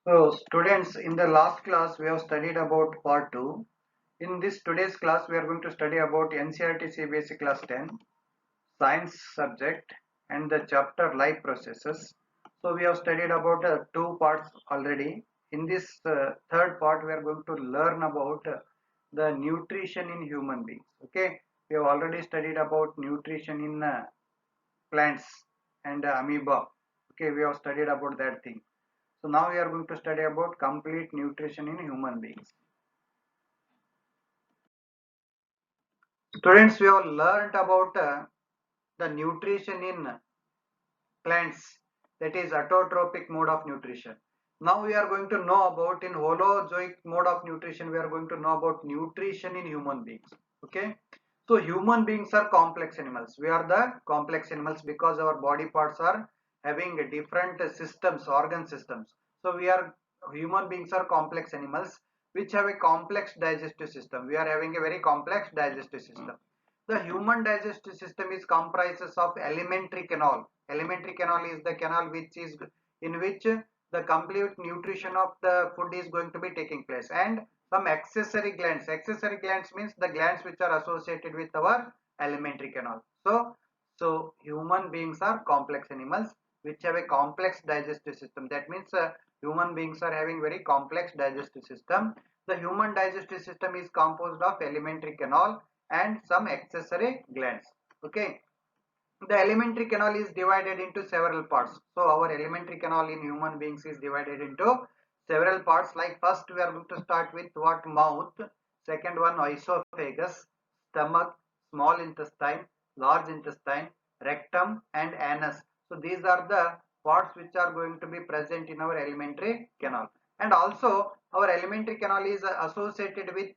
So students, in the last class we have studied about part 2. In this today's class we are going to study about NCERT CBSE class 10 science subject and the chapter life processes. So we have studied about two parts already. In this third part we are going to learn about the nutrition in human beings. Okay, we have already studied about nutrition in plants and amoeba. Okay, we have studied about that thing. So now we are going to study about complete nutrition in human beings. Students, we have learned about the nutrition in plants, that is autotrophic mode of nutrition. Now we are going to know about in holozoic mode of nutrition, we are going to know about nutrition in human beings. Okay. So human beings are complex animals. We are the complex animals because our body parts are having different systems, organ systems. So we are human beings are complex animals which have a complex digestive system. We are having a very complex digestive system. The human digestive system is comprises of alimentary canal. Alimentary canal is the canal which is in which the complete nutrition of the food is going to be taking place, and some accessory glands. Accessory glands means the glands which are associated with our alimentary canal. So human beings are complex animals which have a complex digestive system. That means human beings are having very complex digestive system. The human digestive system is composed of alimentary canal and some accessory glands. Okay, the alimentary canal is divided into several parts. So our alimentary canal in human beings is divided into several parts. Like first we are going to start with what? Mouth. Second one esophagus, stomach, small intestine, large intestine, rectum and anus. So these are the parts which are going to be present in our alimentary canal. And also our alimentary canal is associated with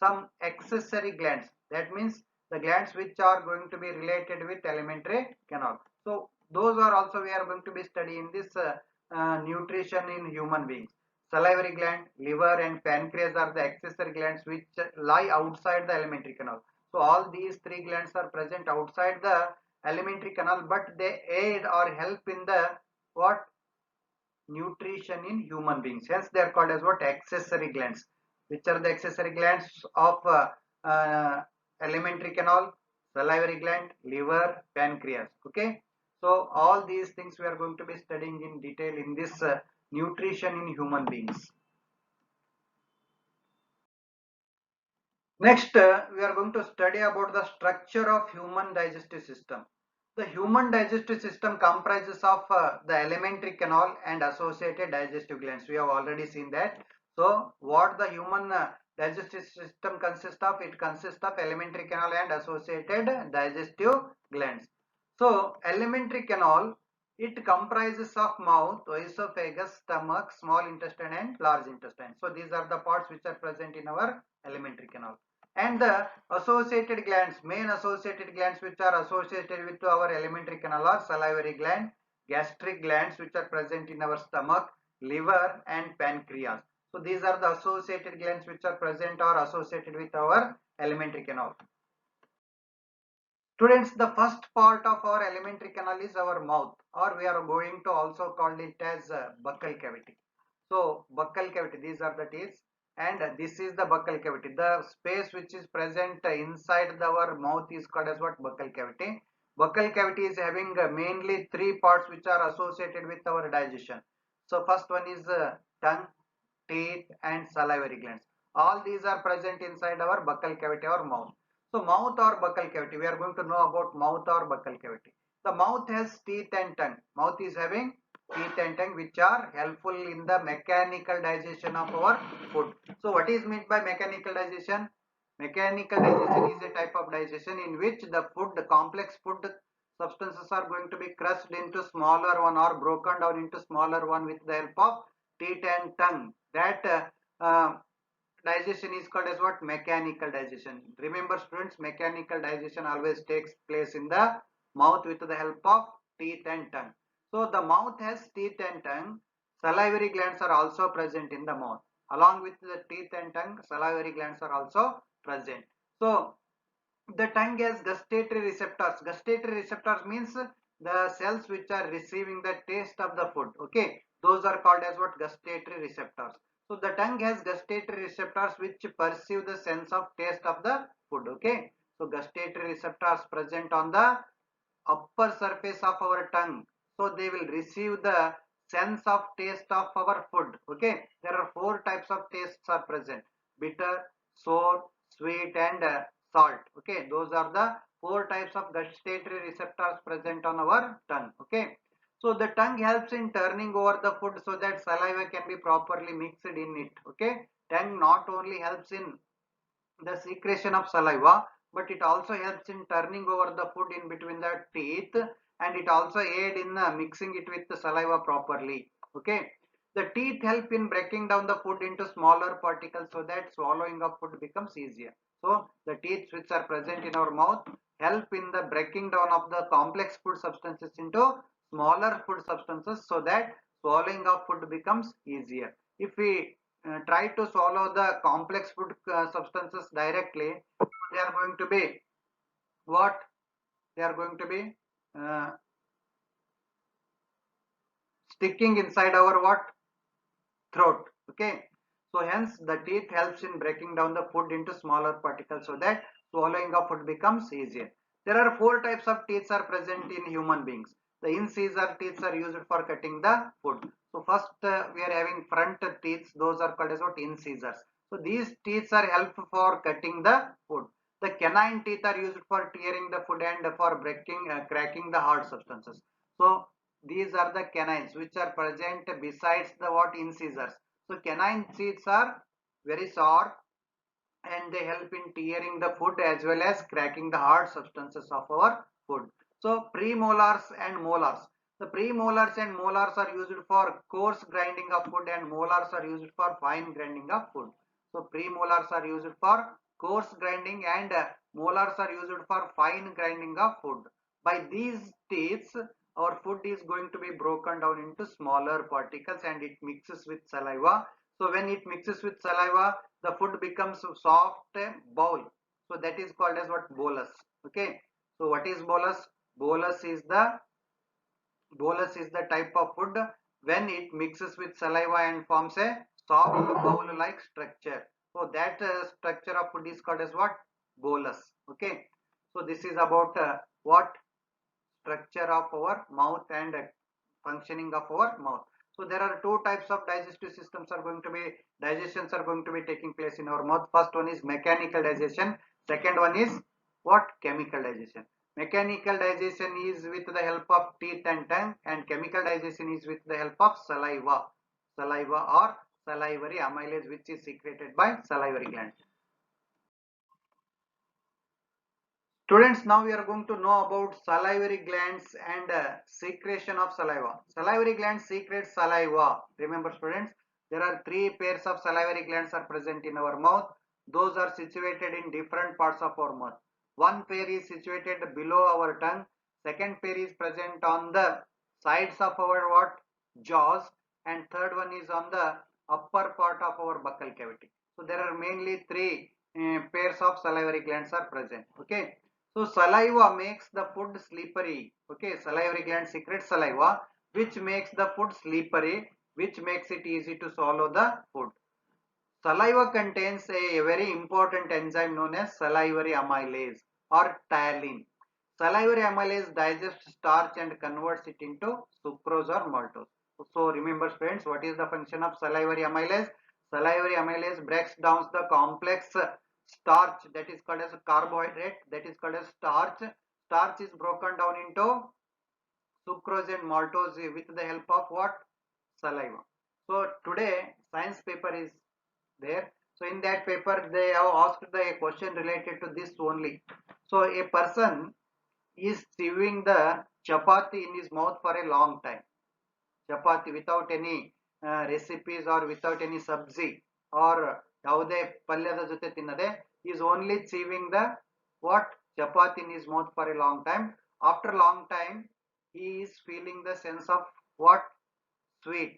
some accessory glands. That means the glands which are going to be related with alimentary canal. So those are also we are going to be studying this nutrition in human beings. Salivary gland, liver and pancreas are the accessory glands which lie outside the alimentary canal. So all these three glands are present outside the alimentary canal, but they aid or help in the what? Nutrition in human beings. Hence they are called as what? Accessory glands. Which are the accessory glands of uh, alimentary canal? Salivary gland, liver, pancreas. Okay. So all these things we are going to be studying in detail in this nutrition in human beings. Next, we are going to study about the structure of human digestive system. The human digestive system comprises of the alimentary canal and associated digestive glands. We have already seen that. So, what the human digestive system consists of? It consists of alimentary canal and associated digestive glands. So, alimentary canal, it comprises of mouth, esophagus, stomach, small intestine and large intestine. So, these are the parts which are present in our alimentary canal. And the associated glands, main associated glands which are associated with our alimentary canal are salivary gland, gastric glands which are present in our stomach, liver and pancreas. So these are the associated glands which are present or associated with our alimentary canal. Students, the first part of our alimentary canal is our mouth, or we are going to also call it as buccal cavity. So buccal cavity, these are the teeth, and this is the buccal cavity. The space which is present inside our mouth is called as what? Buccal cavity. Buccal cavity is having mainly three parts which are associated with our digestion. So first one is tongue, teeth and salivary glands. All these are present inside our buccal cavity or mouth. So mouth or buccal cavity, we are going to know about mouth or buccal cavity. The mouth has teeth and tongue. Mouth is having teeth and tongue which are helpful in the mechanical digestion of our food. So what is meant by mechanical digestion? Mechanical digestion is a type of digestion in which the food, the complex food substances are going to be crushed into smaller one or broken down into smaller one with the help of teeth and tongue. That digestion is called as what? Mechanical digestion. Remember students, mechanical digestion always takes place in the mouth with the help of teeth and tongue. So the mouth has teeth and tongue. Salivary glands are also present in the mouth. Along with the teeth and tongue, salivary glands are also present. So the tongue has gustatory receptors. Gustatory receptors means the cells which are receiving the taste of the food. Okay, Those are called as what? Gustatory receptors. So the tongue has gustatory receptors which perceive the sense of taste of the food. Okay. So gustatory receptors present on the upper surface of our tongue. So they will receive the sense of taste of our food. Okay. There are four types of tastes are present: bitter, sour, sweet, and salt. Okay. Those are the four types of gustatory receptors present on our tongue. Okay. So the tongue helps in turning over the food so that saliva can be properly mixed in it. Okay. Tongue not only helps in the secretion of saliva, but it also helps in turning over the food in between the teeth, and it also aid in mixing it with the saliva properly. Okay. The teeth help in breaking down the food into smaller particles so that swallowing of food becomes easier. So the teeth which are present in our mouth help in the breaking down of the complex food substances into smaller food substances so that swallowing of food becomes easier. If we try to swallow the complex food substances directly, they are going to be what? They are going to be uh, sticking inside our what? Throat. Okay. So hence the teeth helps in breaking down the food into smaller particles so that swallowing of food becomes easier. There are four types of teeth are present in human beings. The incisor teeth are used for cutting the food. So first we are having front teeth. Those are called as what? Incisors. So these teeth are helpful for cutting the food. The canine teeth are used for tearing the food and for breaking, cracking the hard substances. So these are the canines which are present besides the what? Incisors. So canine teeth are very sharp and they help in tearing the food as well as cracking the hard substances of our food. So premolars and molars. The premolars and molars are used for coarse grinding of food and molars are used for fine grinding of food. So premolars are used for coarse grinding and molars are used for fine grinding of food. By these teeth, our food is going to be broken down into smaller particles and it mixes with saliva. So when it mixes with saliva, the food becomes soft bowl. So that is called as what? Bolus. Okay. So what is bolus? Bolus is the bolus is the type of food when it mixes with saliva and forms a soft bowl like structure. So that structure of food is called as what? Bolus. Okay. So this is about what? Structure of our mouth and functioning of our mouth. So there are two types of digestive systems are going to be digestions are going to be taking place in our mouth. First one is mechanical digestion. Second one is what? Chemical digestion. Mechanical digestion is with the help of teeth and tongue, and chemical digestion is with the help of saliva. Saliva or salivary amylase, which is secreted by salivary gland. Students, now we are going to know about salivary glands and secretion of saliva. Salivary glands secrete saliva. Remember students, there are three pairs of salivary glands are present in our mouth. Those are situated in different parts of our mouth. One pair is situated below our tongue. Second pair is present on the sides of our what? Jaws. And third one is on the upper part of our buccal cavity. So there are mainly three pairs of salivary glands are present. Okay. So saliva makes the food slippery. Okay, salivary gland secretes saliva, which makes the food slippery, which makes it easy to swallow the food. Saliva contains a very important enzyme known as salivary amylase or ptyalin. Salivary amylase digests starch and converts it into sucrose or maltose. So remember friends, what is the function of salivary amylase? Salivary amylase breaks down the complex starch that is called as carbohydrate, that is called as starch. Starch is broken down into sucrose and maltose with the help of what? Saliva. So today science paper is there. So in that paper they have asked the question related to this only. So a person is chewing the chapati in his mouth for a long time. Chapati without any recipes or without any sabzi or ಯಾವುದೇ ಪಲ್ಯದ ಜೊತೆ ತಿನ್ನದೆ is only chewing the what? Chapati in his mouth for a long time. After long time he is feeling the sense of what? Sweet.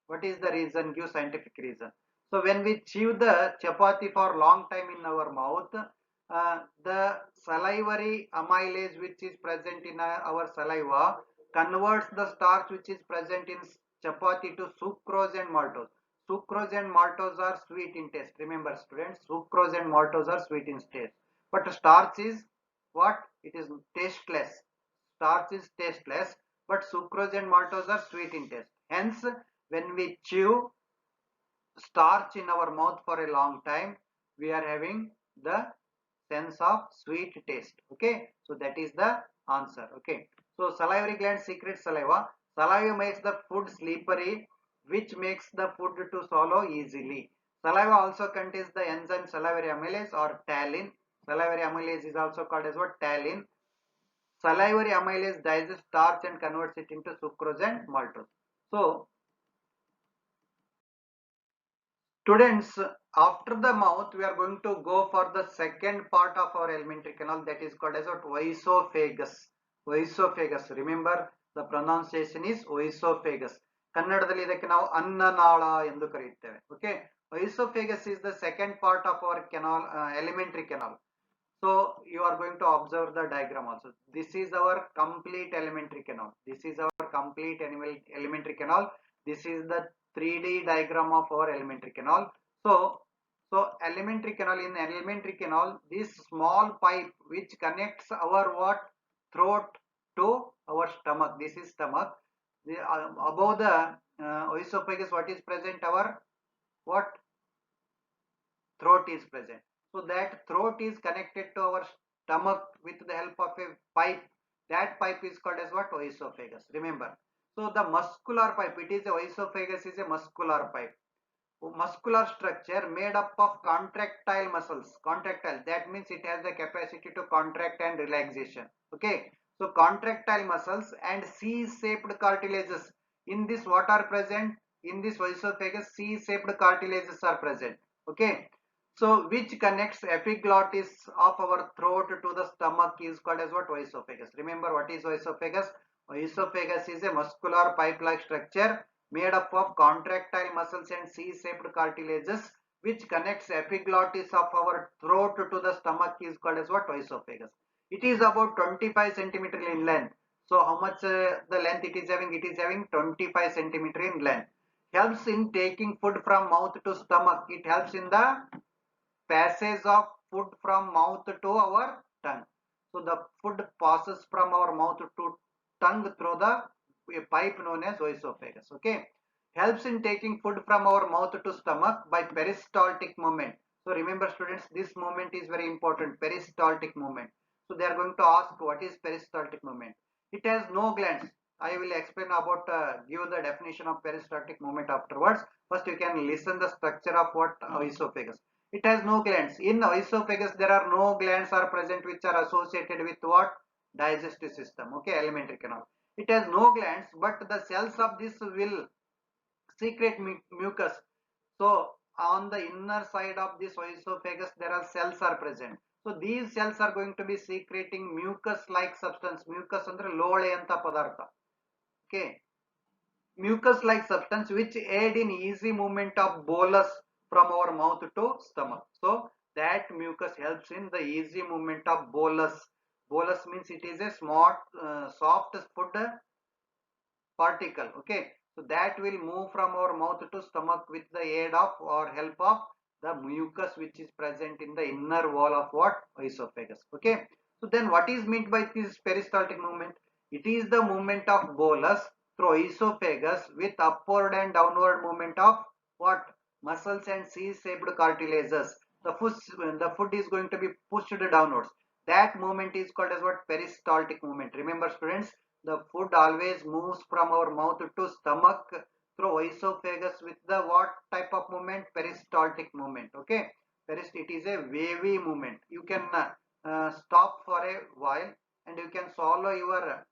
What is the reason? Give scientific reason. So when we chew the chapati for long time in our mouth, the salivary amylase which is present in our saliva converts the starch which is present in chapati to sucrose and maltose. Sucrose and maltose are sweet in taste. Remember students, sucrose and maltose are sweet in taste. But starch is what? It is tasteless. Starch is tasteless, but sucrose and maltose are sweet in taste. Hence, when we chew starch in our mouth for a long time, we are having the sense of sweet taste. Okay, so that is the answer. Okay, so salivary gland secretes saliva. Saliva makes the food slippery, which makes the food to swallow easily. Saliva also contains the enzyme salivary amylase or taurine. Salivary amylase is also called as what? Taurine. Salivary amylase digests starch and converts it into sucrose and maltose. So students, after the mouth, we are going to go for the second part of our alimentary canal, that is called as what? Oesophagus. Oesophagus. Remember, the pronunciation is oesophagus. ಕನ್ನಡದಲ್ಲಿ ಇದಕ್ಕೆ ನಾವು ಅನ್ನನಾಳ ಎಂದು ಕರೆಯುತ್ತೇವೆ. Okay. Oesophagus is the second part of our canal, alimentary canal. So you are going to observe the diagram also. This is our complete alimentary canal. This is our complete alimentary canal. This is the 3D diagram of our alimentary canal. So alimentary canal, in alimentary canal, this small pipe which connects our what? Throat to our stomach. This is stomach. Above the oesophagus, what is present? Our what? Throat is present. So that throat is connected to our stomach with the help of a pipe. That pipe is called as what? Oesophagus. Remember. So the muscular pipe, it is a oesophagus is a muscular pipe. Muscular structure made up of contractile muscles. Contractile, that means it has the capacity to contract and relaxation. Okay. So contractile muscles and C-shaped cartilages. In this, what are present? In this oesophagus, C-shaped cartilages are present. Okay. So which connects epiglottis of our throat to the stomach is called as what? Oesophagus. Remember, what is oesophagus? Oesophagus is a muscular pipe-like structure made up of contractile muscles and C-shaped cartilages which connects epiglottis of our throat to the stomach is called as what? Oesophagus. It is about 25 centimeter in length. So how much the length it is having? It is having 25 centimeter in length. Helps in taking food from mouth to stomach. It helps in the passage of food from mouth to our tongue. So the food passes from our mouth to tongue through the pipe known as oesophagus. Okay, helps in taking food from our mouth to stomach by peristaltic movement. So remember students, this movement is very important, peristaltic movement. So they are going to ask what is peristaltic movement. It has no glands. I will explain about give the definition of peristaltic movement afterwards. First you can listen the structure of what oesophagus. It has no glands. In oesophagus there are no glands are present which are associated with what? Digestive system. Okay, alimentary canal. It has no glands, but the cells of this will secrete mucus. So on the inner side of this oesophagus there are cells are present. So these cells are going to be secreting mucus like substance. Mucus andre lole anta padartha. Okay, mucus like substance which aid in easy movement of bolus from our mouth to stomach. So that mucus helps in the easy movement of bolus. Bolus means it is a small soft food particle. Okay, so that will move from our mouth to stomach with the aid of or help of the mucus which is present in the inner wall of what? Oesophagus. Okay, so then what is meant by this peristaltic movement? It is the movement of bolus through esophagus with upward and downward movement of what? Muscles and C-shaped cartilages. The food is going to be pushed downwards. That movement is called as what? Peristaltic movement. Remember students, the food always moves from our mouth to stomach through esophagus with the what type of movement? Peristaltic movement. Okay, it is a wavy movement. You can stop for a while and you can swallow your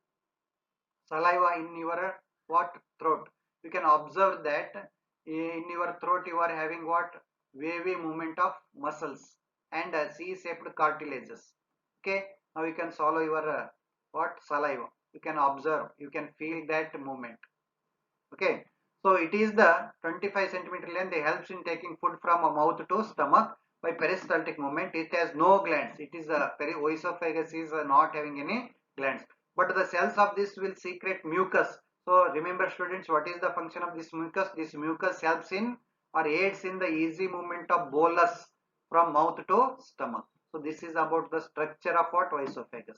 saliva in your what? Throat. You can observe that in your throat you are having what? Wavy movement of muscles and C-shaped cartilages. Okay, now you can swallow your what? Saliva. You can observe, you can feel that movement. Okay, so it is the 25 centimeter length. It helps in taking food from a mouth to stomach by peristaltic movement. It has no glands. It is a oesophagus is not having any glands, but the cells of this will secrete mucus. So remember students, what is the function of this mucus? This mucus helps in or aids in the easy movement of bolus from mouth to stomach. So this is about the structure of what? Esophagus.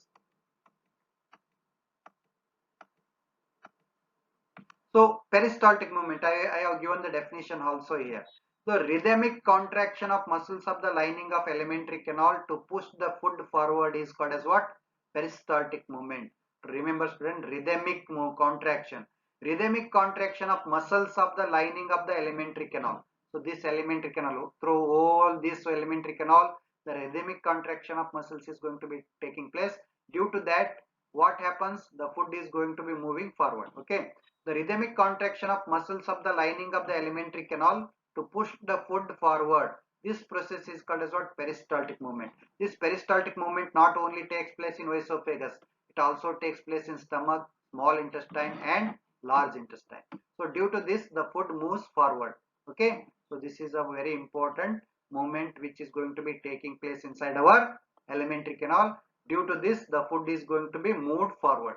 So peristaltic movement, I have given the definition also here. So rhythmic contraction of muscles of the lining of alimentary canal to push the food forward is called as what? Peristaltic movement. Remember student, rhythmic contraction. Rhythmic contraction of muscles of the lining of the alimentary canal. So this alimentary canal, through all this alimentary canal, the rhythmic contraction of muscles is going to be taking place. Due to that, what happens? The food is going to be moving forward. Okay. The rhythmic contraction of muscles of the lining of the alimentary canal to push the food forward. This process is called as what? Peristaltic movement. This peristaltic movement not only takes place in esophagus, it also takes place in stomach, small intestine and large intestine. So due to this, the food moves forward. Okay. So this is a very important movement which is going to be taking place inside our alimentary canal. Due to this, the food is going to be moved forward.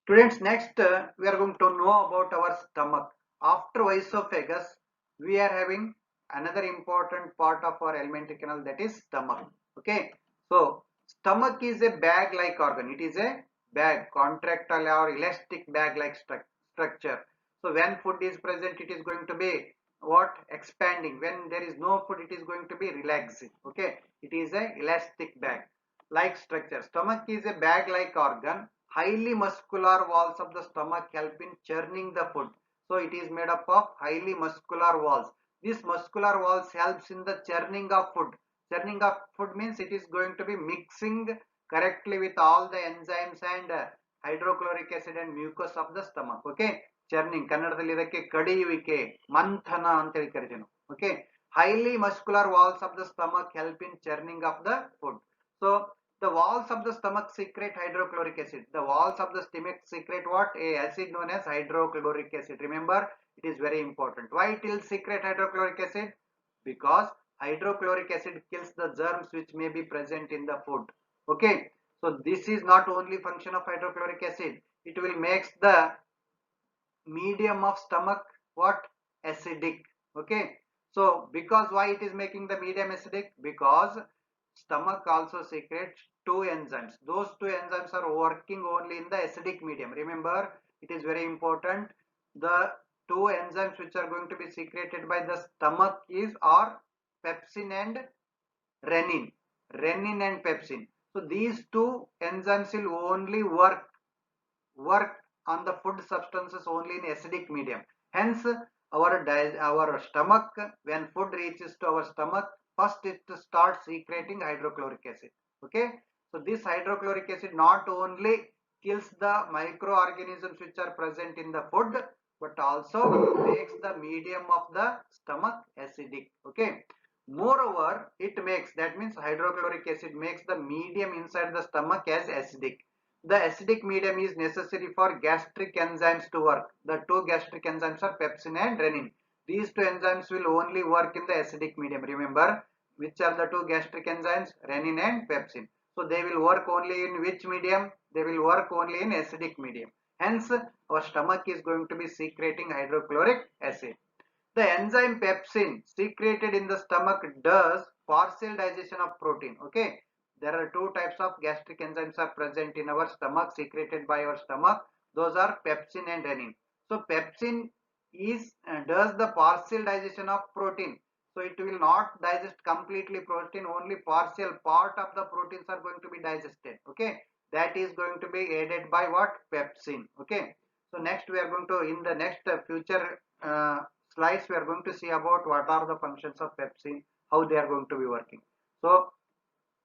Students, next we are going to know about our stomach. After esophagus, we are having another important part of our alimentary canal, that is stomach. Okay, so stomach is a bag-like organ. It is a bag, contractile or elastic bag-like structure. So when food is present, it is going to be what? Expanding. When there is no food, it is going to be relaxing. Okay, it is a elastic bag like structure. Stomach is a bag like organ. Highly muscular walls of the stomach help in churning the food. So it is made up of highly muscular walls. This muscular walls helps in the churning of food. Churning of food means it is going to be mixing correctly with all the enzymes and hydrochloric acid and mucus of the stomach. Okay, churning ಕನ್ನಡದಲ್ಲಿ ಇದಕ್ಕೆ ಕಡಿಯುವಿಕೆ ಮಂಥನ ಅಂತ ಹೇಳಿ ಕರಿತೀವಿ ನಾವು. Okay, highly muscular walls of the stomach help in churning of the food. So the walls of the stomach secrete hydrochloric acid. The walls of the stomach secrete what? A acid known as hydrochloric acid. Remember, it is very important. Why it will secrete hydrochloric acid? Because hydrochloric acid kills the germs which may be present in the food. Okay, so this is not only function of hydrochloric acid. It will makes the medium of stomach what? Acidic. Okay, so because why it is making the medium acidic? Because stomach also secretes two enzymes. Those two enzymes are working only in the acidic medium. Remember, it is very important. The two enzymes which are going to be secreted by the stomach is are pepsin and renin. Renin and pepsin. So these two enzymes will only work on the food substances only in acidic medium. Hence, our stomach, when food reaches to our stomach, first it starts secreting hydrochloric acid. Okay, so this hydrochloric acid not only kills the microorganisms which are present in the food, but also makes the medium of the stomach acidic. Okay, moreover, it makes, that means hydrochloric acid makes the medium inside the stomach as acidic. The acidic medium is necessary for gastric enzymes to work. The two gastric enzymes are pepsin and renin. These two enzymes will only work in the acidic medium. Remember, which are the two gastric enzymes? Renin and pepsin. So they will work only in which medium? They will work only in acidic medium. Hence, our stomach is going to be secreting hydrochloric acid. The enzyme pepsin secreted in the stomach does partial digestion of protein. Okay, there are two types of gastric enzymes are present in our stomach, secreted by our stomach. Those are pepsin and renin. So pepsin is does the partial digestion of protein. So it will not digest completely protein, only partial part of the proteins are going to be digested. Okay, that is going to be aided by what? Pepsin. Okay, so next we are going to, in the next future slides, we are going to see about what are the functions of pepsin, how they are going to be working. So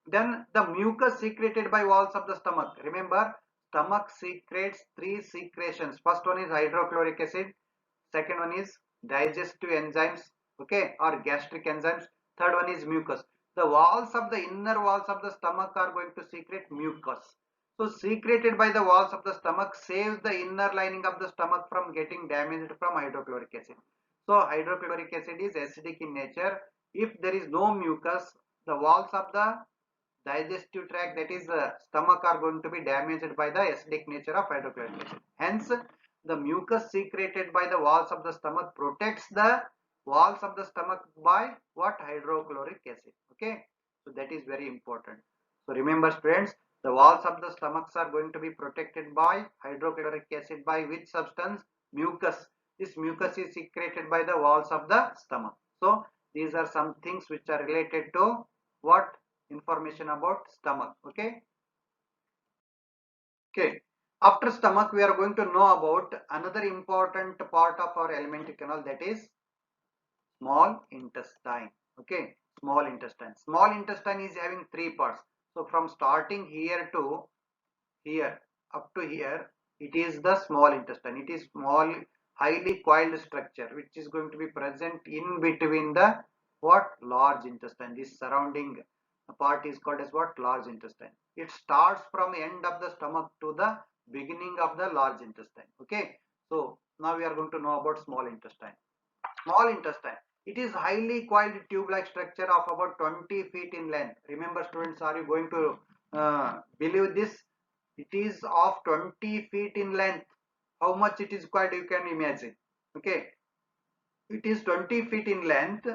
then the mucus secreted by walls of the stomach. Remember, stomach secretes three secretions. First one is hydrochloric acid. Second one is digestive enzymes, okay, or gastric enzymes. Third one is mucus. The walls of the inner walls of the stomach are going to secrete mucus. So secreted by the walls of the stomach saves the inner lining of the stomach from getting damaged from hydrochloric acid. So hydrochloric acid is acidic in nature. If there is no mucus, the walls of the digestive tract, that is stomach, are going to be damaged by the acidic nature of hydrochloric acid. Hence, the mucus secreted by the walls of the stomach protects the walls of the stomach by what? Hydrochloric acid. Okay, so that is very important. So remember students, the walls of the stomachs are going to be protected by hydrochloric acid by which substance? Mucus. This mucus is secreted by the walls of the stomach. So these are some things which are related to what? Information about stomach. Okay. Okay. After stomach, we are going to know about another important part of our alimentary canal, that is small intestine. Okay. Small intestine. Small intestine is having three parts. So from starting here to here up to here, it is the small intestine. It is small, highly coiled structure which is going to be present in between the what? Large intestine. This surrounding part is called as what? Large intestine. It starts from end of the stomach to the beginning of the large intestine. Okay, so now we are going to know about small intestine. Small intestine, it is highly coiled tube-like structure of about 20 feet in length. Remember students, are you going to believe this? It is of 20 feet in length. How much it is coiled, you can imagine. Okay, it is 20 feet in length.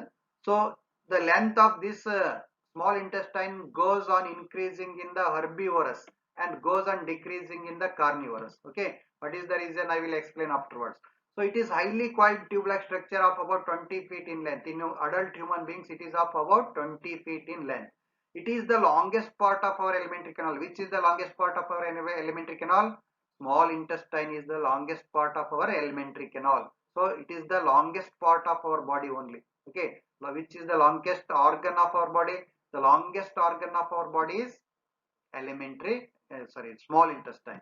So the length of this small intestine goes on increasing in the herbivorous and goes on decreasing in the carnivorous. Okay, what is the reason? I will explain afterwards. So it is highly coiled tube-like structure of about 20 feet in length. In adult human beings, it is of about 20 feet in length. It is the longest part of our alimentary canal. Which is the longest part of our alimentary canal? Small intestine is the longest part of our alimentary canal. So it is the longest part of our body only. Okay, now which is the longest organ of our body? The longest organ of our body is small intestine.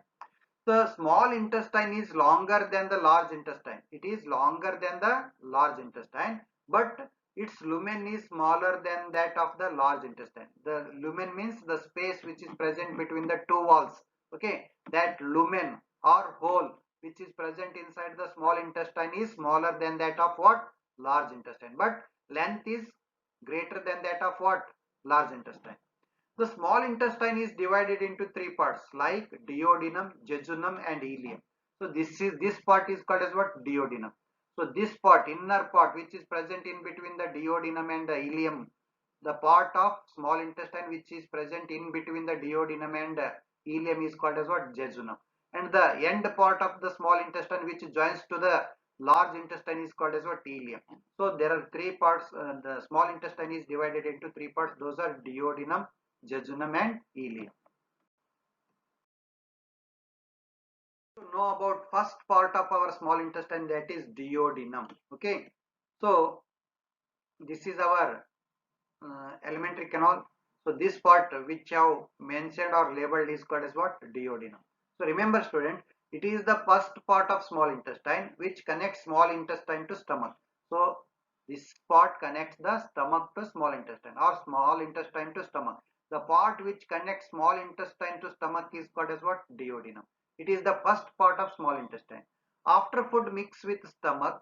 The small intestine is longer than the large intestine. It is longer than the large intestine, but its lumen is smaller than that of the large intestine. The lumen means the space which is present between the two walls. Okay, that lumen or hole which is present inside the small intestine is smaller than that of what? Large intestine. But length is greater than that of what? Large intestine. The small intestine is divided into three parts like duodenum, jejunum and ileum. So this part is called as what? Duodenum. So this part, inner part which is present in between the duodenum and the ileum, the part of small intestine which is present in between the duodenum and ileum is called as what? Jejunum. And the end part of the small intestine which joins to the large intestine is called as what? Ileum. So there are three parts. The small intestine is divided into three parts. Those are duodenum, jejunum and ileum. To know about first part of our small intestine, that is duodenum. Okay, so this is our alimentary canal. So this part which I have mentioned or labeled is called as what? Duodenum. So remember student, it is the first part of small intestine which connects small intestine to stomach. So this part connects the stomach to small intestine or small intestine to stomach. The part which connects small intestine to stomach is called as what? Duodenum. It is the first part of small intestine. After food mix with stomach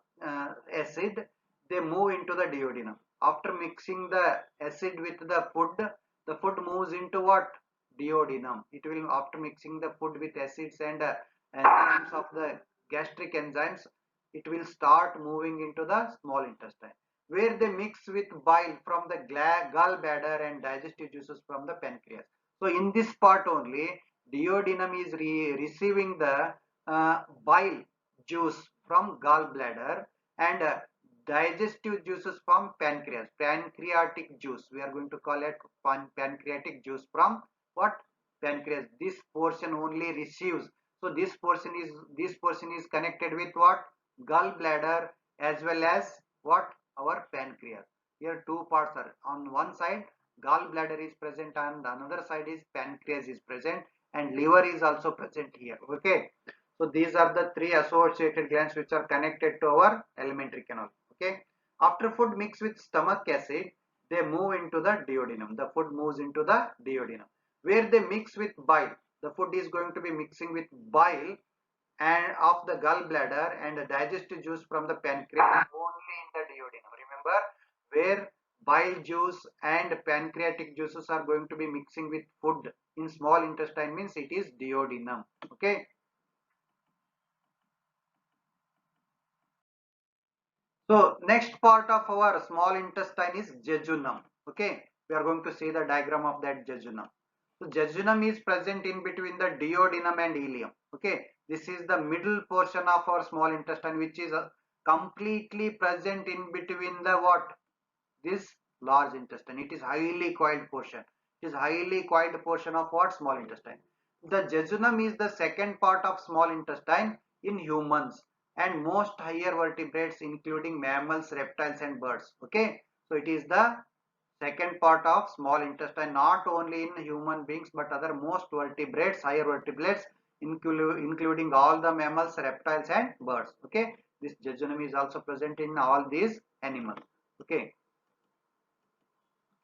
acid, they move into the duodenum. After mixing the acid with the food moves into what? Duodenum. It will, after mixing the food with acids and enzymes of the gastric enzymes, it will start moving into the small intestine, where they mix with bile from the gallbladder and digestive juices from the pancreas. So in this part only, duodenum is receiving the bile juice from gallbladder and digestive juices from pancreas, pancreatic juice. We are going to call it pancreatic juice from what? Pancreas. This portion only receives. So this portion is connected with what? Gallbladder as well as what? Our pancreas. Here two parts are. On one side gallbladder is present and the another side is pancreas is present, and liver is also present here. Okay. So these are the three associated glands which are connected to our alimentary canal. Okay. After food mix with stomach acid, they move into the duodenum. The food moves into the duodenum, where they mix with bile. The food is going to be mixing with bile and of the gallbladder and the digestive juice from the pancreas only in the duodenum. Remember, where bile juice and pancreatic juices are going to be mixing with food in small intestine, means it is duodenum. Okay. So next part of our small intestine is jejunum. Okay, we are going to see the diagram of that jejunum. So jejunum is present in between the duodenum and ileum. Okay, this is the middle portion of our small intestine, which is completely present in between the what? This large intestine. It is highly coiled portion. It is highly coiled portion of what? Small intestine. The jejunum is the second part of small intestine in humans and most higher vertebrates, including mammals, reptiles and birds. Okay, so it is the second part of small intestine, not only in human beings but other most vertebrates, higher vertebrates, including all the mammals, reptiles and birds. Okay, this jejunum is also present in all these animals. Okay.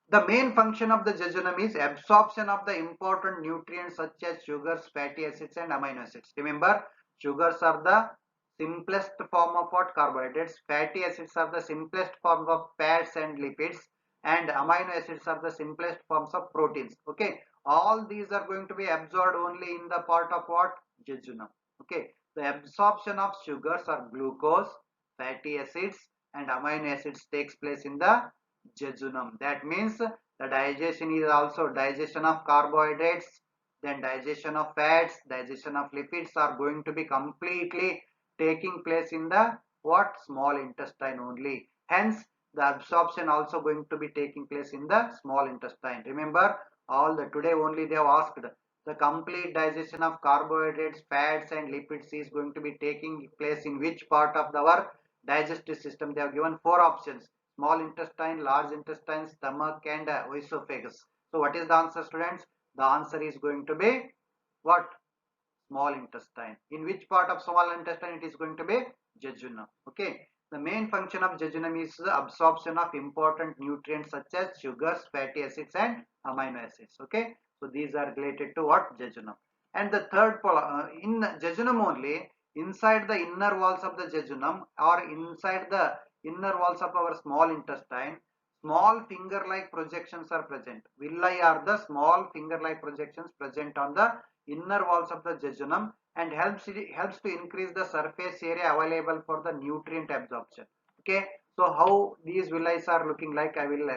The main function of the jejunum is absorption of the important nutrients such as sugars, fatty acids and amino acids. Remember, sugars are the simplest form of what? Carbohydrates. Fatty acids are the simplest form of fats and lipids, and amino acids are the simplest forms of proteins. Okay, all these are going to be absorbed only in the part of what? Jejunum. Okay, the absorption of sugars or glucose, fatty acids and amino acids takes place in the jejunum. That means the digestion is also digestion of carbohydrates, then digestion of fats, digestion of lipids are going to be completely taking place in the what? Small intestine only. Hence, the absorption also going to be taking place in the small intestine. Remember, all the today only they have asked the complete digestion of carbohydrates, fats and lipids is going to be taking place in which part of our digestive system. They have given four options: small intestine, large intestine, stomach and esophagus. So what is the answer, students? The answer is going to be what? Small intestine. In which part of small intestine it is going to be? Jejunum. Okay. The main function of jejunum is the absorption of important nutrients such as sugars, fatty acids and amino acids. Okay. So these are related to what? Jejunum. And the third in jejunum only, inside the inner walls of the jejunum or inside the inner walls of our small intestine, small finger-like projections are present. Villi are the small finger-like projections present on the inner walls of the jejunum and helps to increase the surface area available for the nutrient absorption. Okay, so how these villi are looking like, I will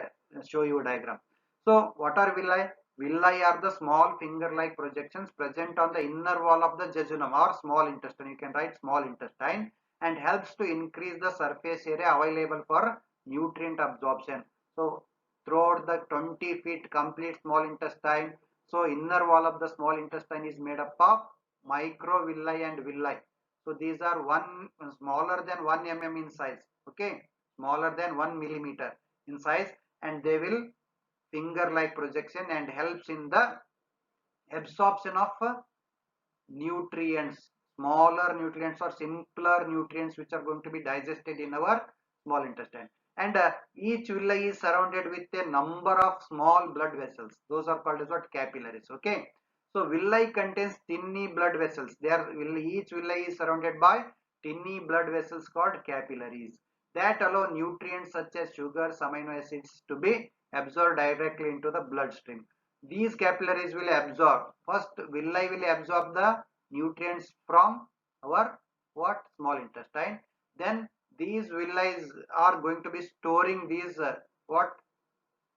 show you a diagram. So what are villi? Villi are the small finger-like projections present on the inner wall of the jejunum or small intestine. You can write small intestine, and helps to increase the surface area available for nutrient absorption. So throughout the 20 feet complete small intestine, so inner wall of the small intestine is made up of microvilli and villi. So these are one smaller than 1 mm in size. Okay, smaller than 1 millimeter in size, and they will finger like projection and helps in the absorption of nutrients, smaller nutrients or simpler nutrients which are going to be digested in our small intestine. And each villi is surrounded with a number of small blood vessels. Those are called as what? Capillaries. Okay. So villi contains tiny blood vessels. Each villi is surrounded by tiny blood vessels called capillaries that allow nutrients such as sugars, amino acids to be absorbed directly into the bloodstream. These capillaries will absorb, first villi will absorb the nutrients from our what? Small intestine. Then these villi are going to be storing these what?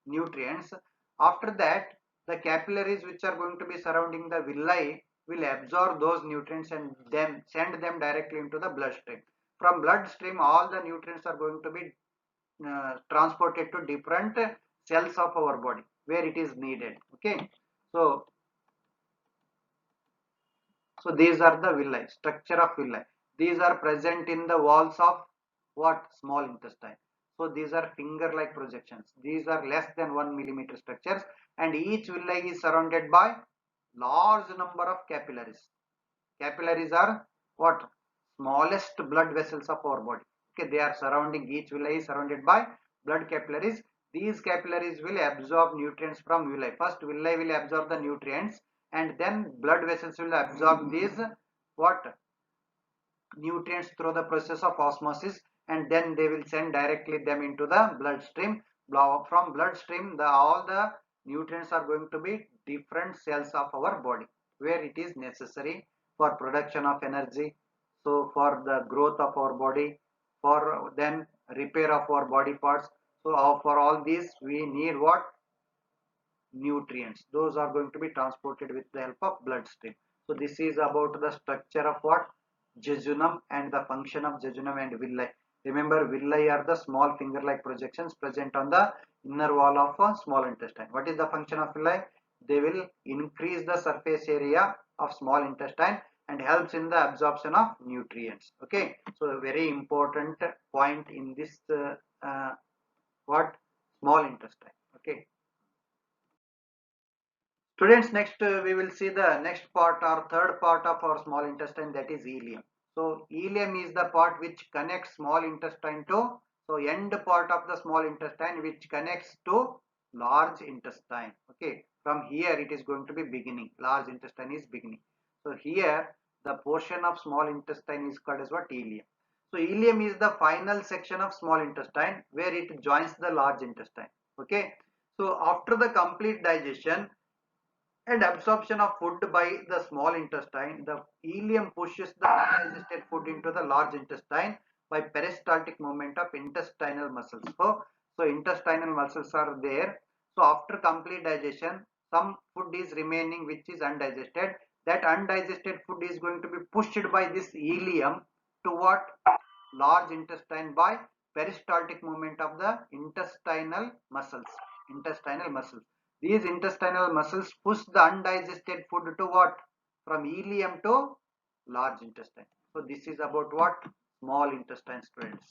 Nutrients. After that, the capillaries which are going to be surrounding the villi will absorb those nutrients and then send them directly into the bloodstream. From bloodstream, all the nutrients are going to be transported to different cells of our body where it is needed. Okay, so these are the villi, structure of villi. These are present in the walls of what? Small intestine. So these are finger like projections. These are less than 1 millimeter structures, and each villi is surrounded by large number of capillaries. Capillaries are what? Smallest blood vessels of our body. Okay, they are surrounding, each villi is surrounded by blood capillaries. These capillaries will absorb nutrients from villi. First villi will absorb the nutrients, and then blood vessels will absorb these what? Nutrients through the process of osmosis, and then they will send directly them into the bloodstream. from bloodstream, all the nutrients are going to be different cells of our body where it is necessary for production of energy. So for the growth of our body, for then repair of our body parts. So for all these we need what? Nutrients. Those are going to be transported with the help of bloodstream. So this is about the structure of what? Jejunum and the function of jejunum and villi. Remember, villi are the small finger-like projections present on the inner wall of a small intestine. What is the function of villi? They will increase the surface area of small intestine and helps in the absorption of nutrients. Okay, so a very important point in this what? Small intestine. Okay. Students, next we will see the next part or third part of our small intestine, that is ileum. So ileum is the part which connects small intestine to, so end part of the small intestine which connects to large intestine. Okay, from here it is going to be beginning, large intestine is beginning. So here the portion of small intestine is called as what? Ileum. So ileum is the final section of small intestine where it joins the large intestine. Okay, so after the complete digestion and absorption of food by the small intestine, the ileum pushes the undigested food into the large intestine by peristaltic movement of intestinal muscles. So intestinal muscles are there. So after complete digestion, some food is remaining which is undigested. That undigested food is going to be pushed by this ileum to what? Large intestine by peristaltic movement of the intestinal muscles. Intestinal muscles. These intestinal muscles push the undigested food to what? From ileum to large intestine. So this is about what? Small intestine, students.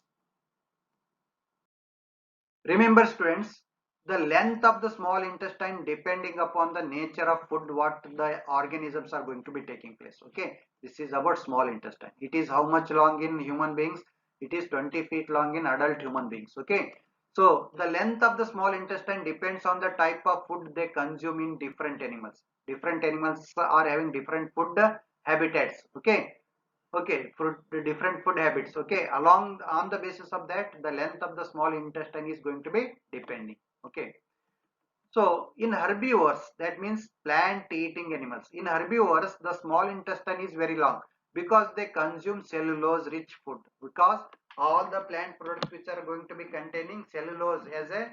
Remember, students, the length of the small intestine depending upon the nature of food what the organisms are going to be taking place. Okay, this is about small intestine. It is how much long in human beings? It is 20 feet long in adult human beings. Okay, so the length of the small intestine depends on the type of food they consume in different animals. Different animals are having different food habitats. Okay, okay, for different food habits. Okay, along on the basis of that the length of the small intestine is going to be depending. Okay, so in herbivores, that means plant eating animals, in herbivores the small intestine is very long because they consume cellulose rich food, because all the plant products which are going to be containing cellulose as a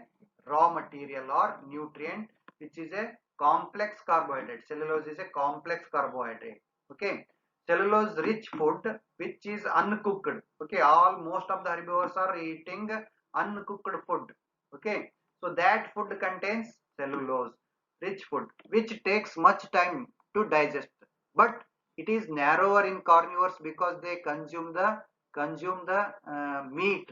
raw material or nutrient, which is a complex carbohydrate. Cellulose is a complex carbohydrate. Okay, cellulose rich food which is uncooked. Okay, all most of the herbivores are eating uncooked food. Okay, so that food contains cellulose rich food which takes much time to digest, but it is narrower in carnivores because they consume the meat,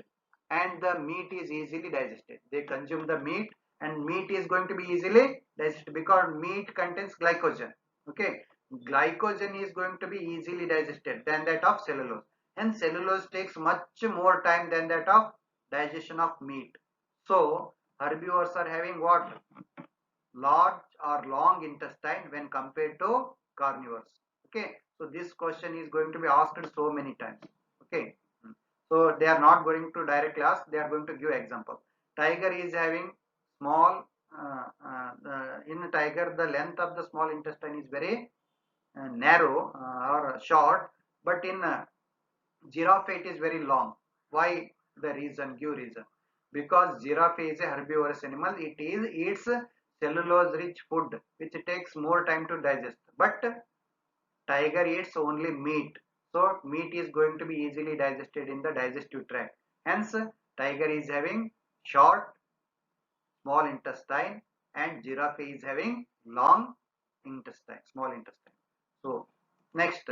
and the meat is easily digested. They consume the meat and meat is going to be easily digested because meat contains glycogen. Okay, glycogen is going to be easily digested than that of cellulose, and cellulose takes much more time than that of digestion of meat. So herbivores are having what? Large or long intestine when compared to carnivores. Okay, so this question is going to be asked so many times. Okay, so they are not going to direct class, they are going to give example. Tiger is having small in tiger the length of the small intestine is very narrow or short, but in giraffe it is very long. Why? The reason, give reason. Because giraffe is a herbivorous animal, it is eats cellulose rich food which takes more time to digest, but tiger eats only meat, so meat is going to be easily digested in the digestive tract. Hence tiger is having short small intestine and giraffe is having long intestine, small intestine. So next,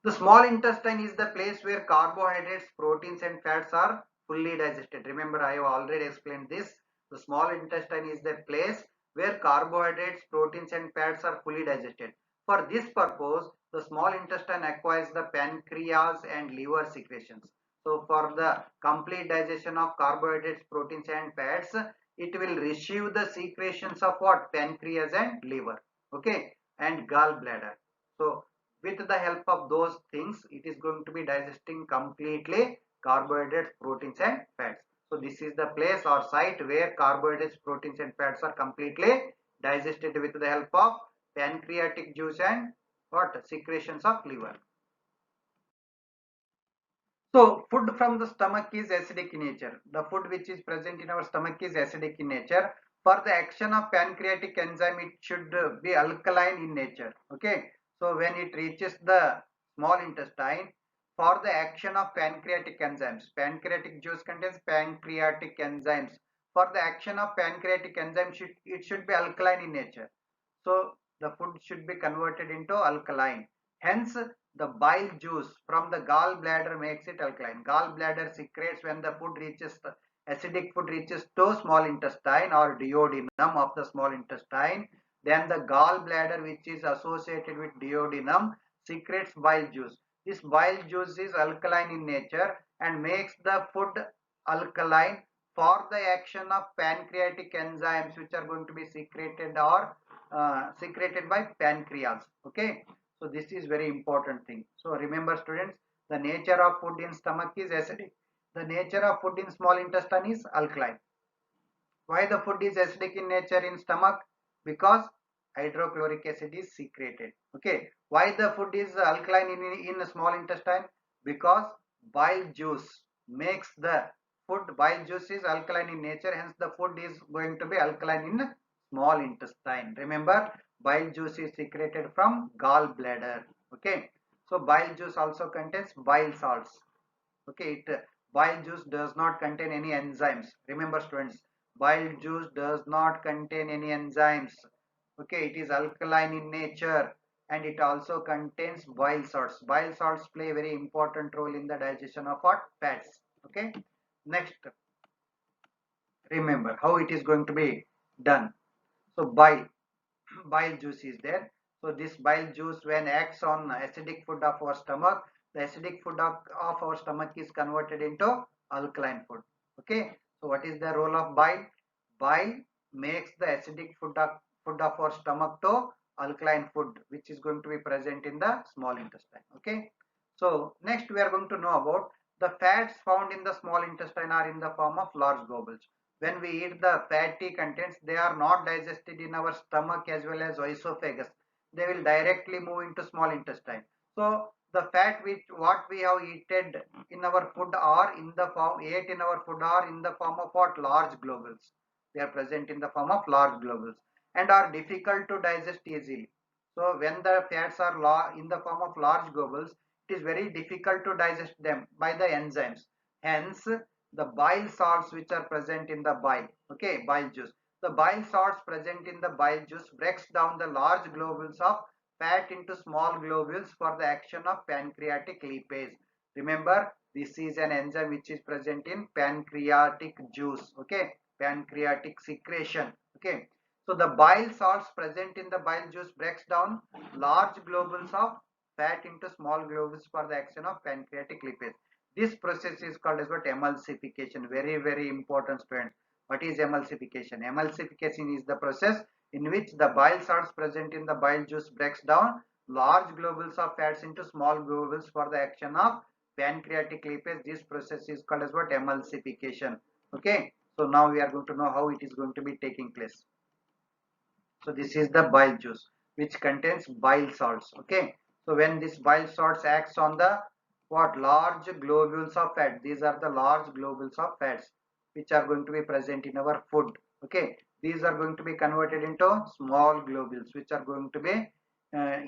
the small intestine is the place where carbohydrates, proteins and fats are fully digested. Remember, I have already explained this. The small intestine is the place where carbohydrates, proteins and fats are fully digested. For this purpose, the small intestine acquires the pancreas and liver secretions. So for the complete digestion of carbohydrates, proteins and fats, it will receive the secretions of what? Pancreas and liver. Okay, and gallbladder. So with the help of those things it is going to be digesting completely carbohydrates, proteins and fats. So this is the place or site where carbohydrates, proteins and fats are completely digested with the help of pancreatic juice and what secretions of liver. So food from the stomach is acidic in nature. The food which is present in our stomach is acidic in nature. For the action of pancreatic enzyme, it should be alkaline in nature. Okay. So when it reaches the small intestine, for the action of pancreatic enzymes, pancreatic juice contains pancreatic enzymes. For the action of pancreatic enzymes, it should be alkaline in nature. So the food should be converted into alkaline. Hence, the bile juice from the gallbladder makes it alkaline. Gallbladder secretes when the food reaches the acidic food reaches to small intestine or duodenum of the small intestine. Then the gallbladder, which is associated with duodenum, secretes bile juice. This bile juice is alkaline in nature and makes the food alkaline for the action of pancreatic enzymes which are going to be secreted or secreted by pancreas. Okay, so this is very important thing. So remember students, the nature of food in stomach is acidic, the nature of food in small intestine is alkaline. Why the food is acidic in nature in stomach? Because hydrochloric acid is secreted. Okay, why the food is alkaline in small intestine? Because bile juice makes the food, bile juice is alkaline in nature, hence the food is going to be alkaline in small intestine. Remember, bile juice is secreted from gallbladder. Okay, so bile juice also contains bile salts. Okay, bile juice does not contain any enzymes. Remember students, bile juice does not contain any enzymes. Okay, it is alkaline in nature and it also contains bile salts. Bile salts play a very important role in the digestion of what? Fats. Okay, next, remember how it is going to be done. So bile juice is there. So this bile juice when acts on acidic food of our stomach, the acidic food of our stomach is converted into alkaline food. Okay, so what is the role of bile? Bile makes the acidic food of our stomach to alkaline food which is going to be present in the small intestine. Okay, so next we are going to know about the fats found in the small intestine are in the form of large globules. When we eat the fatty contents, they are not digested in our stomach as well as esophagus. They will directly move into small intestine. So the fat which what we have eaten in our food are in the form ate in our food are in the form of what? Large globules. They are present in the form of large globules and are difficult to digest easily. So when the fats are in the form of large globules, it is very difficult to digest them by the enzymes. Hence, the bile salts which are present in the bile, okay, bile juice, the bile salts present in the bile juice breaks down the large globules of fat into small globules for the action of pancreatic lipase. Remember, this is an enzyme which is present in pancreatic juice. Okay, pancreatic secretion. Okay, so the bile salts present in the bile juice breaks down large globules of fat into small globules for the action of pancreatic lipase. This process is called as what? Emulsification. Very, very important, students. What is emulsification? Emulsification is the process in which the bile salts present in the bile juice breaks down large globules of fats into small globules for the action of pancreatic lipase. This process is called as what? Emulsification. Okay. So now we are going to know how it is going to be taking place. So this is the bile juice which contains bile salts. Okay. So when this bile salts acts on the what? Large globules of fat. These are the large globules of fats which are going to be present in our food. Okay. These are going to be converted into small globules which are going to be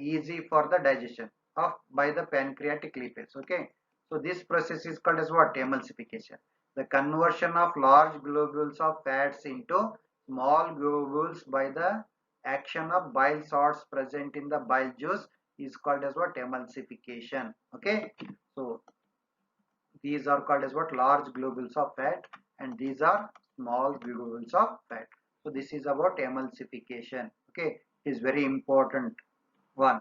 easy for the digestion of by the pancreatic lipase. Okay. So this process is called as what? Emulsification. The conversion of large globules of fats into small globules by the action of bile salts present in the bile juice is called as what? Emulsification. Okay, so these are called as what? Large globules of fat and these are small globules of fat. So this is about emulsification. Okay, it is very important one.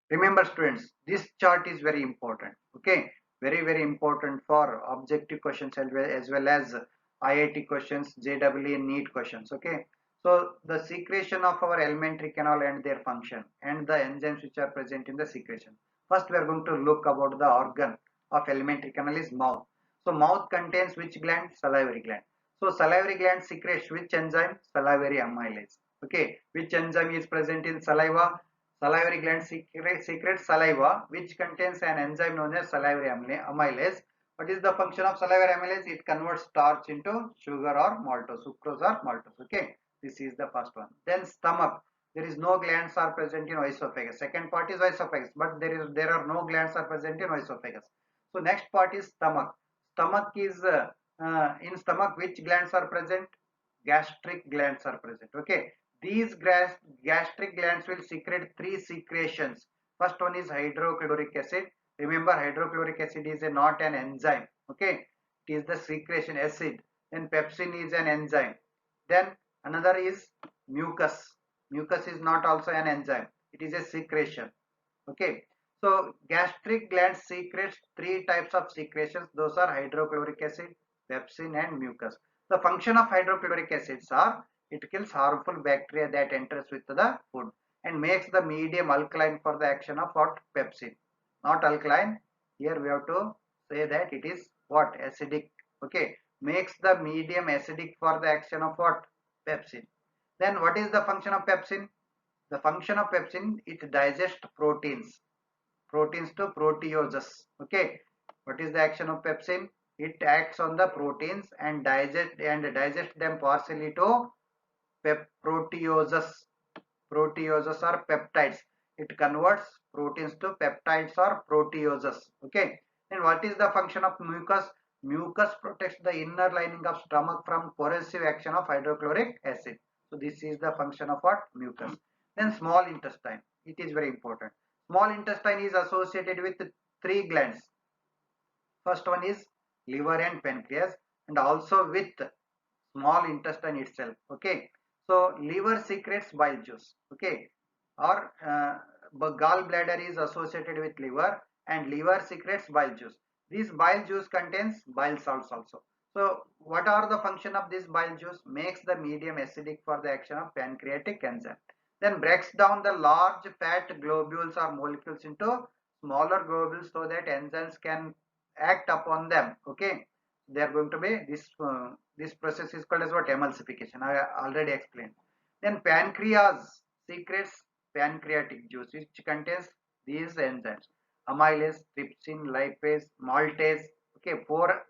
Remember students, this chart is very important. Okay, very, very important for objective questions as well as IIT questions, JEE and NEET questions. Okay, so the secretion of our alimentary canal and their function and the enzymes which are present in the secretion. First we are going to look about the organ. of alimentary canal is mouth. So mouth contains which gland? Salivary gland. So salivary gland secretes which enzyme? Salivary amylase. Okay, which enzyme is present in saliva? Salivary gland secretes saliva which contains an enzyme known as salivary amylase. What is the function of salivary amylase? It converts starch into sugar or maltose, sucrose or maltose. Okay, this is the first one. Then stomach. There is no glands are present in esophagus. Second part is esophagus, but there are no glands are present in esophagus. So next part is stomach. Stomach is in stomach which glands are present? Gastric glands are present. Okay, these gastric glands will secrete three secretions. First one is hydrochloric acid. Remember, hydrochloric acid is not an enzyme. Okay, it is the secretion acid. Then pepsin is an enzyme. Then another is mucus. Mucus is not also an enzyme. It is a secretion. Okay. So gastric gland secretes three types of secretions. Those are hydrochloric acid, pepsin and mucus. The function of hydrochloric acids are it kills harmful bacteria that enters with the food and makes the medium alkaline for the action of what? Pepsin. Not alkaline. Here we have to say that it is what? Acidic. Okay. Makes the medium acidic for the action of what? Pepsin. Then what is the function of pepsin? The function of pepsin, it digests proteins to proteases. Okay, what is the action of pepsin? It acts on the proteins and digest them partially to proteases. Proteases are peptides. It converts proteins to peptides or proteases. Okay, and what is the function of mucus? Mucus protects the inner lining of stomach from corrosive action of hydrochloric acid. So this is the function of what? Mucus. Then small intestine. It is very important. Small intestine is associated with three glands. First one is liver and pancreas, and also with small intestine itself. Okay, so liver secretes bile juice. Okay, or gallbladder is associated with liver, and liver secretes bile juice. This bile juice contains bile salts also. So what are the function of this bile juice? Makes the medium acidic for the action of pancreatic enzyme. Then breaks down the large fat globules or molecules into smaller globules so that enzymes can act upon them. Okay, they are going to be this process is called as what? Emulsification. I already explained. Then pancreas secretes pancreatic juice which contains these enzymes: amylase, trypsin, lipase, maltase. Okay, four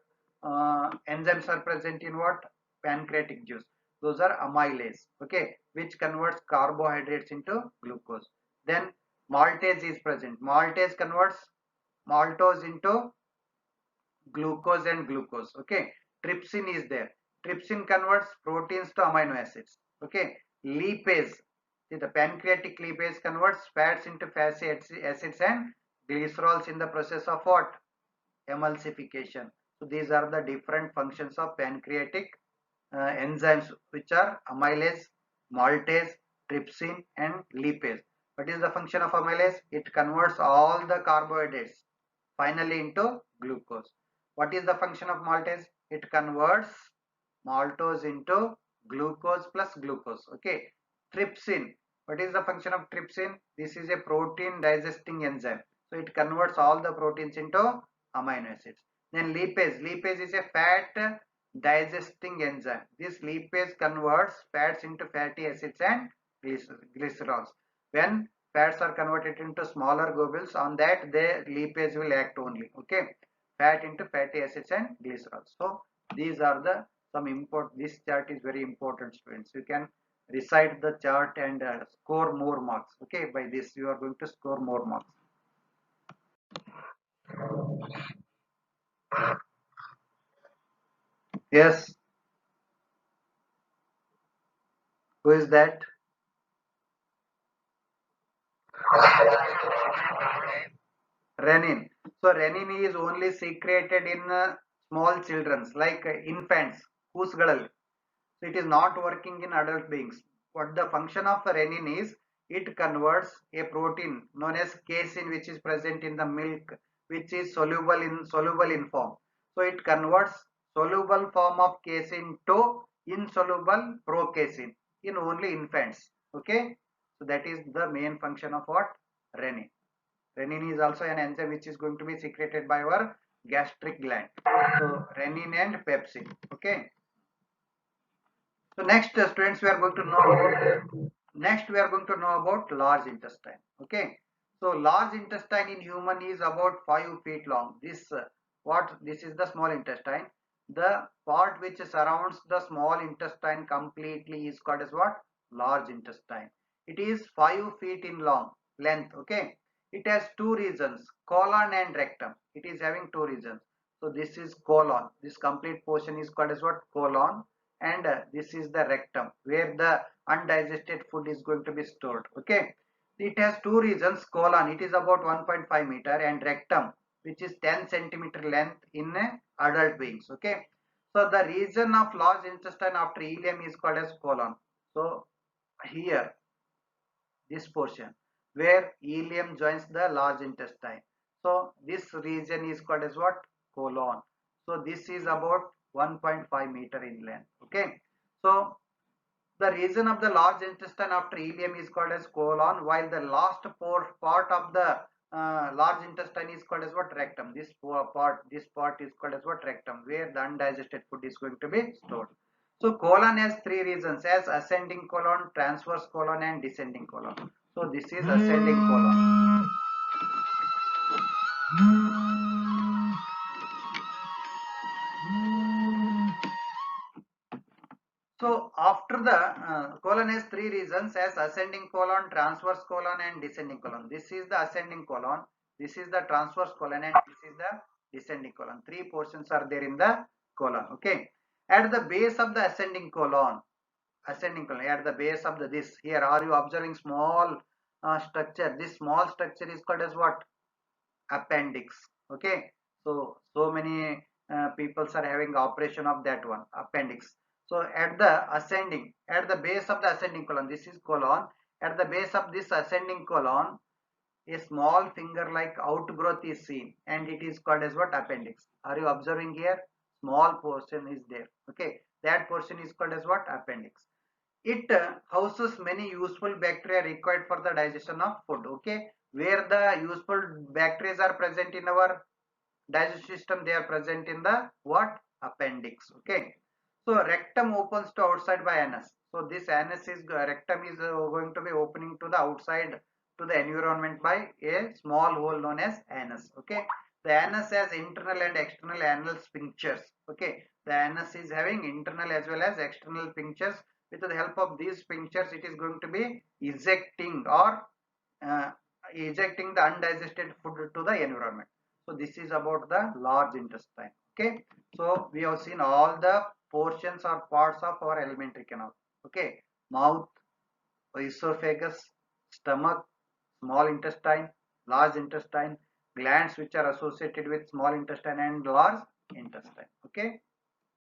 enzymes are present in what? Pancreatic juice. Those are amylase. Okay, which converts carbohydrates into glucose. Then maltase is present. Maltase converts maltose into glucose and glucose. Okay, trypsin is there. Trypsin converts proteins to amino acids. Okay, lipase, the pancreatic lipase converts fats into fatty acids and glycerols in the process of what? Emulsification. So these are the different functions of pancreatic enzymes, which are amylase, maltase, trypsin and lipase. What is the function of amylase? It converts all the carbohydrates finally into glucose. What is the function of maltase? It converts maltose into glucose plus glucose. Okay. Trypsin. What is the function of trypsin? This is a protein digesting enzyme. So it converts all the proteins into amino acids. Then lipase. Lipase is a fat digesting enzyme. This lipase converts fats into fatty acids and glycerols. When fats are converted into smaller globules, on that the lipase will act only. Okay, fat into fatty acids and glycerols. So these are the some import. This chart is very important, students. You can recite the chart and score more marks. Okay, by this you are going to score more marks. Yes, who is that? Renin. So renin is only secreted in small children, like infants, ಕೂಸುಗಳಲ್ಲಿ. So it is not working in adult beings. What the function of renin is, it converts a protein known as casein which is present in the milk, which is soluble in form. So it converts soluble form of casein to insoluble procasein in only infants. Okay, so that is the main function of what? Renin. Renin is also an enzyme which is going to be secreted by our gastric gland. So renin and pepsin. Okay. So next, students, we are going to know about large intestine. Okay. So large intestine in human is about 5 feet long. This is the small intestine. The part which surrounds the small intestine completely is called as what? Large intestine. It is 5 feet in length. Okay. It has two regions, colon and rectum. It is having two regions. So this is colon. This complete portion is called as what? Colon. And this is the rectum where the undigested food is going to be stored. Okay. It has two regions, colon, it is about 1.5 meter, and rectum, which is 10 centimeter length in adult beings. Okay. So the region of large intestine after ileum is called as colon. So here, this portion where ileum joins the large intestine. So this region is called as what? Colon. So this is about 1.5 meter in length. Okay. So the region of the large intestine after ileum is called as colon, while the last part of the large intestine is called as what? Rectum. This part is called as what? Rectum, where the undigested food is going to be stored. So colon has three regions, as ascending colon, transverse colon, and descending colon. So this is ascending colon. So after the colon has three regions, as ascending colon, transverse colon, and descending colon. This is the ascending colon, this is the transverse colon, and this is the descending colon. Three portions are there in the colon. Okay. At the base of the ascending colon, at the base of this, here are you observing small structure? This small structure is called as what? Appendix. Okay. So many people are having operation of that one, appendix. So at the base of the ascending colon, this is colon. At the base of this ascending colon, a small finger like outgrowth is seen, and it is called as what? Appendix. Are you observing here? Small portion is there. Okay. That portion is called as what? Appendix. It houses many useful bacteria required for the digestion of food. Okay. Where the useful bacteria are present in our digestive system, they are present in the what? Appendix. Okay. So rectum opens to outside by anus. So this anus is rectum is going to be opening to the outside to the environment by a small hole known as anus. Okay. The anus has internal and external anal sphincters. Okay. The anus is having internal as well as external sphincters. With the help of these sphincters, it is going to be uh, ejecting the undigested food to the environment. So this is about the large intestine. Okay. So we have seen all the portions or parts of our alimentary canal. Okay. Mouth, esophagus, stomach, small intestine, large intestine, glands which are associated with small intestine and large intestine. Okay.